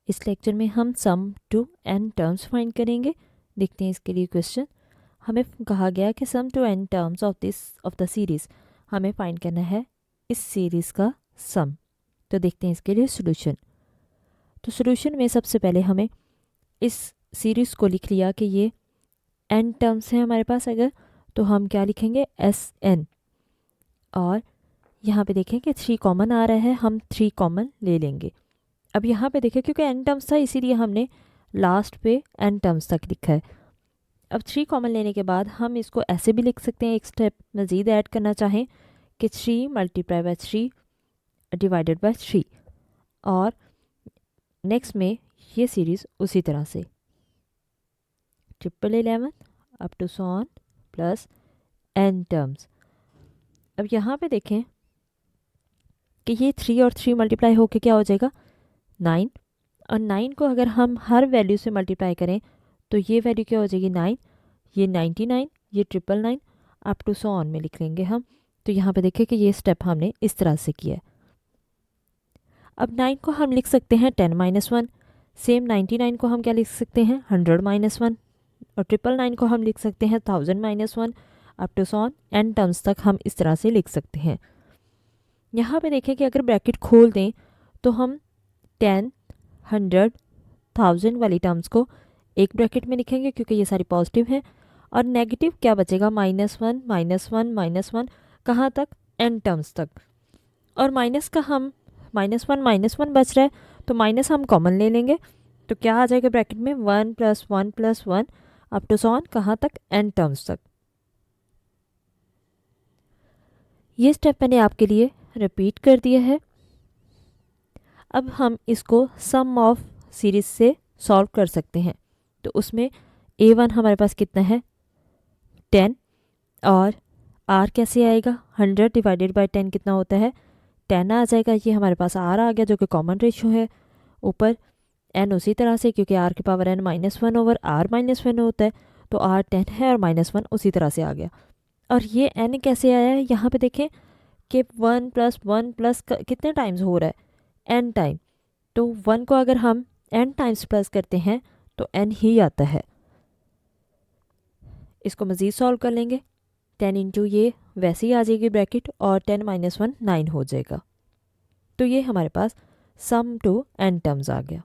इस लेक्चर में हम सम टू n टर्म्स फाइंड करेंगे। देखते हैं इसके लिए क्वेश्चन। हमें कहा गया कि sum to n terms of the series हमें फाइंड करना है इस सीरीज़ का सम। तो देखते हैं इसके लिए सोल्यूशन। तो सोल्यूशन में सबसे पहले हमें इस सीरीज़ को लिख लिया कि ये n टर्म्स हैं हमारे पास, अगर तो हम क्या लिखेंगे Sn, और यहाँ पे देखें कि 3 कॉमन आ रहा है, हम 3 कॉमन ले लेंगे। अब यहाँ पे देखें क्योंकि n टर्म्स था इसीलिए हमने लास्ट पे n टर्म्स तक लिखा है। अब 3 कॉमन लेने के बाद हम इसको ऐसे भी लिख सकते हैं, एक स्टेप मज़ीद ऐड करना चाहें कि 3 मल्टीप्लाई बाय 3 डिवाइडेड बाय 3, और नेक्स्ट में ये सीरीज़ उसी तरह से 11 up to so on plus n terms. अब यहाँ पे देखें कि ये 3 और 3 मल्टीप्लाई होके क्या हो जाएगा 9, और 9 को अगर हम हर वैल्यू से मल्टीप्लाई करें तो ये वैल्यू क्या हो जाएगी 9, ये 99, ये 999 अप टू सो ऑन में लिख लेंगे हम। तो यहाँ पे देखें कि ये स्टेप हमने इस तरह से किया है। अब 9 को हम लिख सकते हैं 10 माइनस 1, सेम 99 को हम क्या लिख सकते हैं 100 माइनस 1, और 999 को हम लिख सकते हैं 1000 minus 1 up to so on n terms तक हम इस तरह से लिख सकते हैं। यहाँ पे देखें कि अगर ब्रैकेट खोल दें तो हम 10, 100, 1000 वाली टर्म्स को एक ब्रैकेट में लिखेंगे क्योंकि ये सारी पॉजिटिव हैं, और नेगेटिव क्या बचेगा -1 -1 -1 कहाँ तक n टर्म्स तक, और माइनस का हम -1 बच रहा है तो माइनस हम कॉमन ले लेंगे। तो क्या आ जाएगा ब्रैकेट में 1 + 1 + 1 अप टू सो ऑन कहाँ तक n टर्म्स तक। ये स्टेप मैंने आपके लिए रिपीट कर दिया है। अब हम इसको सम ऑफ सीरीज से सॉल्व कर सकते हैं। तो उसमें a1 हमारे पास कितना है 10, और r कैसे आएगा 100 डिवाइडेड बाय 10 कितना होता है 10 आ जाएगा। ये हमारे पास r आ गया जो कि कॉमन रेशियो है। ऊपर n उसी तरह से, क्योंकि r की पावर n -1 ओवर r -1 होता है, तो r 10 है और -1 उसी तरह से आ गया। और ये n कैसे आया है यहाँ पे देखें कि 1 + 1 प्लस कितने टाइम्स हो रहा है n टाइम, तो 1 को अगर हम n टाइम्स प्लस करते हैं तो n ही आता है। इसको मज़ीद सॉल्व कर लेंगे, 10 इंटू ये वैसे ही आ जाएगी ब्रैकेट, और 10 - 1 9 हो जाएगा। तो ये हमारे पास सम टू n टर्म्स आ गया।